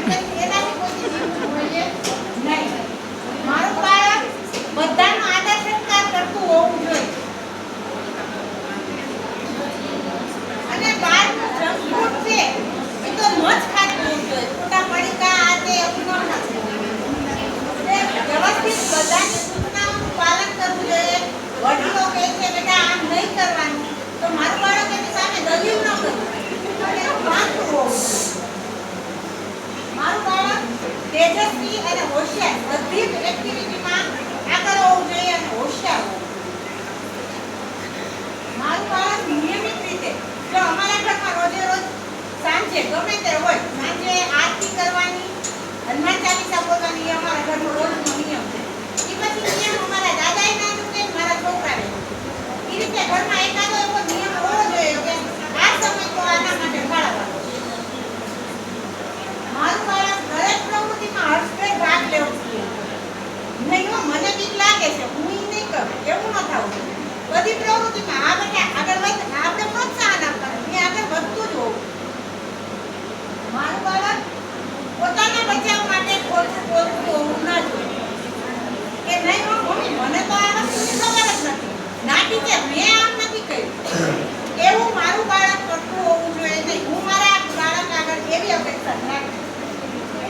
કરી એનાથી કોઈ જીવવું જોઈએ નહીં. મારું બાળક બધાનો આદર સત્કાર કરતું હોવું જોઈએ. અને બહારનું જંક ફૂડ છે એ તો ન જ ખાતું હોવું જોઈએ. ખોટા પડીકા આ તે એવું ન ખાતું. વ્યવસ્થિત બધાની સૂચનાઓનું પાલન કરવું જોઈએ. વડીલો કહે છે બેટા આમ નહીં કરવાનું, તો મારું બાળક એની સામે દલીલ ન કરવું અને માનતું હોવું જોઈએ. મારું બાળક તેજસ્વી અને હોશિયાર બધી જ એક્ટિવિટીમાં આગળ હોવું જોઈએ અને હોશિયાર હોવું. મારું બાળક નિયમિત રીતે, જો અમારા ઘરમાં રોજે રોજ સાંજે ગમે તે હોય, સાંજે આરતી કરવાની, હનુમાન ચાલીસા બોલવાની અમારા ઘરનો રોજનો નિયમ છે. એ પછી નિયમ અમારા દાદાએ નાનું છે, મારા છોકરાએ. એ રીતે ઘરમાં એકાદો એવો નિયમ હોવો જોઈએ કે આ સમય તો આના માટે ફાળવવાનો. મારું બાળક દરેક પ્રવૃત્તિમાં હર્ષભેર ભાગ લેવો જોઈએ. નહીં મને બીક લાગે છે હું એ નહીં કરું એવું ન થવું જોઈએ. બધી પ્રવૃત્તિમાં આ બેટા આગળ વધ, આપણે પ્રોત્સાહન આપવાનું, એ આગળ વધતું જ હોવું. મારું બાળક પોતાના બચાવ માટે ખોટું બોલતું હોવું ન જોઈએ. કે નહીં મમ્મી મને તો આ વસ્તુની ખબર જ નથી, નાટી છે મેં આમ નથી કહ્યું, એવું મારું બાળક કરતું હોવું જોઈએ નહીં. હું મારા બાળક આગળ એવી અપેક્ષા રાખું.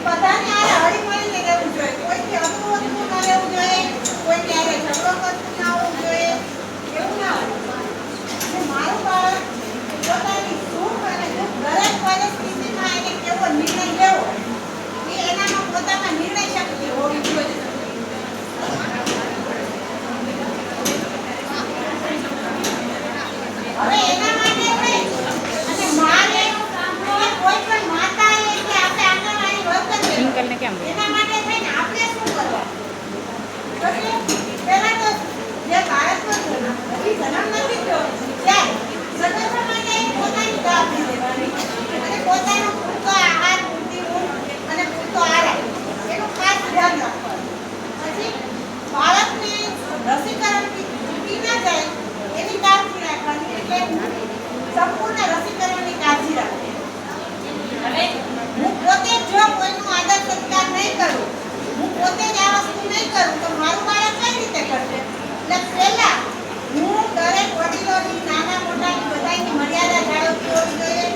બધાને આ હળી મળીને રહેવું જોઈએ. કોઈથી અધૂરું ન રહેવું જોઈએ, કોઈની હારે ઝઘડો કરતું ના હોવું જોઈએ, એવું ના હોય. અને મારું બાળક પોતાની સુખ અને દુઃખ દરેક પરિસ્થિતિમાં એને કેવો નિર્ણય લેવો એ એનામાં પોતાના નિર્ણય શક્તિ હોવી જોઈએ. હવે એના માટે નહીં અને મારે કોઈ પણ માતાએ કે આપણે આંગણવાડી વર્કર એના માટે થઈને આપણે શું કરવાનું? પહેલા તો જે બાળકનો હજી જન્મ નથી થયો ત્યારે સગર્ભા માટે પોતાની જવાબદારી લેવાની અને પોતાનો પૂરતો આહાર, પૂરતી ઊંઘ અને પૂરતો આરામ એનું ખાસ ધ્યાન રાખવાનું. પછી બાળકને રસીકરણથી છૂટી ન જાય એની કાળજી રાખવાની, એટલે સંપૂર્ણ રસીકરણની કાળજી રાખવી. અને હું પોતે જો કોઈનું આદર સત્કાર નહીં કરું, હું પોતે જ આ વસ્તુ નહીં કરું તો મારું બાળક કઈ રીતે કરશે? એટલે પહેલા હું દરેક વડીલોની, નાના મોટાની બધાની મર્યાદા જાળવતી હોવી જોઈએ.